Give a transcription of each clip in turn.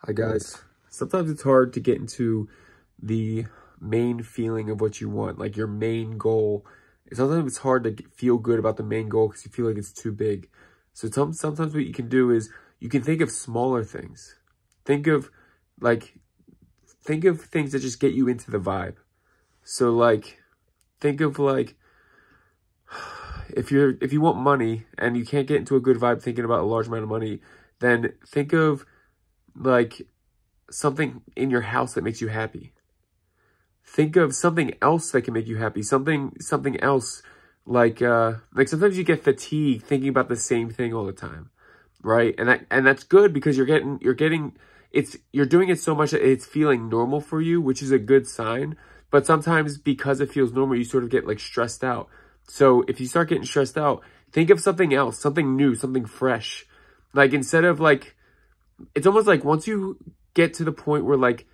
Hi guys. Sometimes it's hard to get into the main feeling of what you want, like your main goal. Sometimes it's hard to feel good about the main goal because you feel like it's too big. So sometimes what you can do is you can think of smaller things. Think of things that just get you into the vibe. So think of if you want money and you can't get into a good vibe thinking about a large amount of money, then think of like something in your house that makes you happy. Think of something else that can make you happy. Something else like sometimes you get fatigued thinking about the same thing all the time, right? And that's good because you're doing it so much that it's feeling normal for you, which is a good sign. But sometimes because it feels normal, you sort of get like stressed out. So if you start getting stressed out, think of something else, something new, something fresh. Like instead of it's almost like once you get to the point where like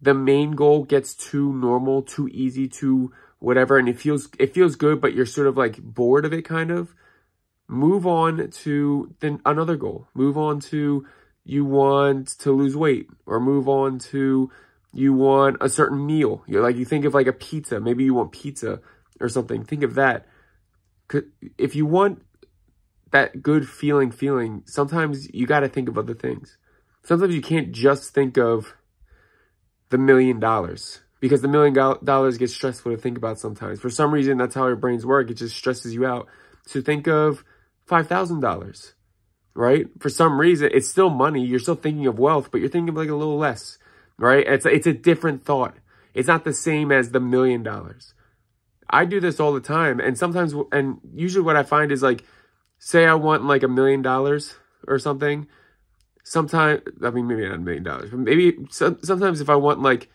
the main goal gets too normal, too easy, too whatever, and it feels good, but you're sort of like bored of it kind of, move on to then another goal. Move on to you want to lose weight, or move on to you want a certain meal. You think of like a pizza, maybe you want pizza or something. Think of that. If you want that good feeling, sometimes you got to think of other things. Sometimes you can't just think of the $1 million because the $1 million gets stressful to think about sometimes. For some reason, that's how our brains work. It just stresses you out. So think of $5,000, right? For some reason, it's still money. You're still thinking of wealth, but you're thinking of like a little less, right? It's a different thought. It's not the same as the $1 million. I do this all the time. And usually what I find is like, say I want like $1 million or something. Sometimes, I mean, maybe not $1 million, but maybe sometimes if I want like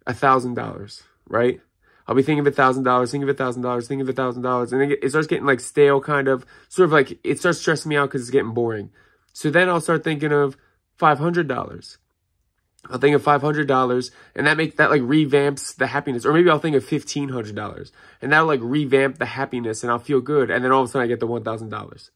$1,000, right? I'll be thinking of $1,000, thinking of $1,000, thinking of $1,000, and then it starts getting like stale, kind of, sort of like it starts stressing me out because it's getting boring. So then I'll start thinking of $500. I'll think of $500, and that like revamps the happiness. Or maybe I'll think of $1,500, and that'll like revamp the happiness, and I'll feel good. And then all of a sudden I get the $1,000,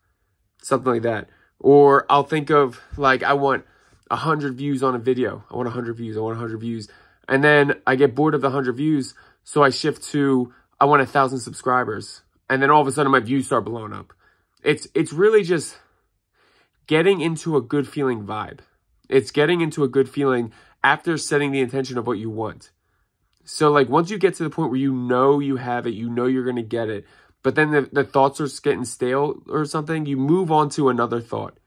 something like that. Or I'll think of like I want 100 views on a video. I want 100 views. I want 100 views, and then I get bored of the 100 views, so I shift to I want 1,000 subscribers, and then all of a sudden my views start blowing up. It's really just getting into a good feeling vibe. It's getting into a good feeling after setting the intention of what you want. So like once you get to the point where you know you have it, you know you're going to get it, but then the thoughts are getting stale or something, you move on to another thought.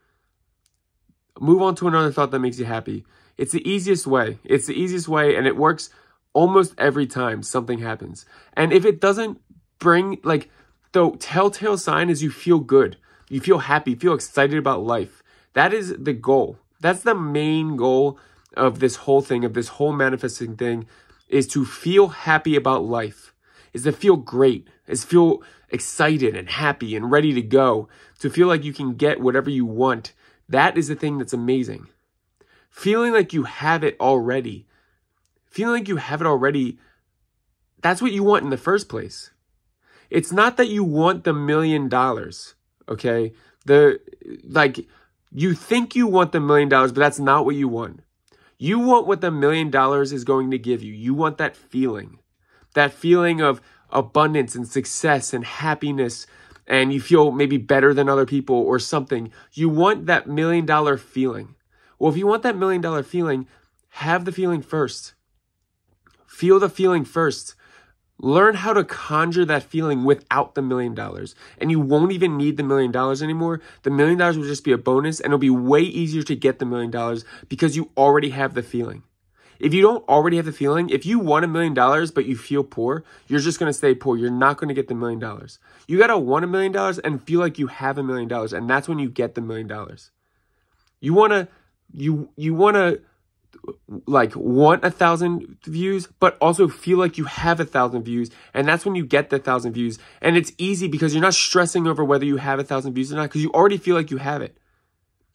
Move on to another thought that makes you happy. It's the easiest way. It's the easiest way, and it works almost every time something happens. And if it doesn't bring, like, the telltale sign is you feel good. You feel happy. You feel excited about life. That is the goal. That's the main goal of this whole thing, of this whole manifesting thing, is to feel happy about life, is to feel great, is feel excited and happy and ready to go, to feel like you can get whatever you want. That is the thing that's amazing. Feeling like you have it already. Feeling like you have it already, that's what you want in the first place. It's not that you want the $1 million, okay? You think you want the $1 million, but that's not what you want. You want what the $1 million is going to give you. You want that feeling of abundance and success and happiness, and you feel maybe better than other people or something. You want that $1 million feeling. Well, if you want that $1 million feeling, have the feeling first. Feel the feeling first. Learn how to conjure that feeling without the $1 million. And you won't even need the $1 million anymore. The $1 million will just be a bonus, and it'll be way easier to get the $1 million because you already have the feeling. If you don't already have the feeling, if you want $1 million but you feel poor, you're just going to stay poor. You're not going to get the $1 million. You got to want $1 million and feel like you have $1 million, and that's when you get the $1 million. You want to like want 1,000 views, but also feel like you have 1,000 views, and that's when you get the 1,000 views. And it's easy because you're not stressing over whether you have 1,000 views or not, because you already feel like you have it.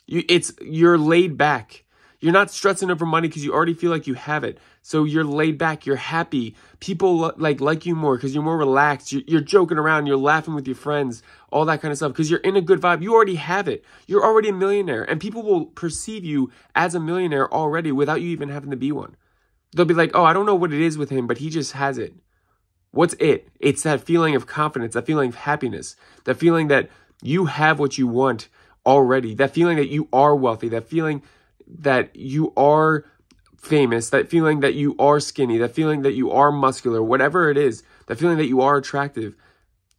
You're laid back. You're not stressing over money because you already feel like you have it. So you're laid back, you're happy. People like you more because you're more relaxed. You're joking around, you're laughing with your friends, all that kind of stuff because you're in a good vibe. You already have it. You're already a millionaire, and people will perceive you as a millionaire already without you even having to be one. They'll be like, oh, I don't know what it is with him, but he just has it. What's it? It's that feeling of confidence, that feeling of happiness, that feeling that you have what you want already, that feeling that you are wealthy, that feeling that you are famous, that feeling that you are skinny, that feeling that you are muscular, whatever it is, that feeling that you are attractive.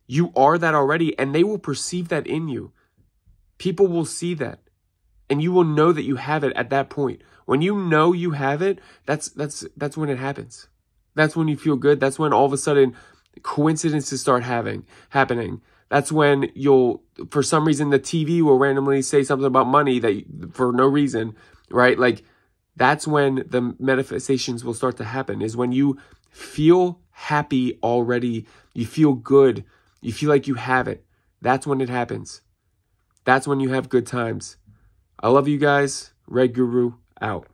You are that already, and they will perceive that in you. People will see that, and you will know that you have it at that point. When you know you have it, that's when it happens. That's when you feel good. That's when all of a sudden coincidences start happening. That's when for some reason, the TV will randomly say something about money for no reason, right? Like, that's when the manifestations will start to happen, is when you feel happy already. You feel good. You feel like you have it. That's when it happens. That's when you have good times. I love you guys. Red Guru out.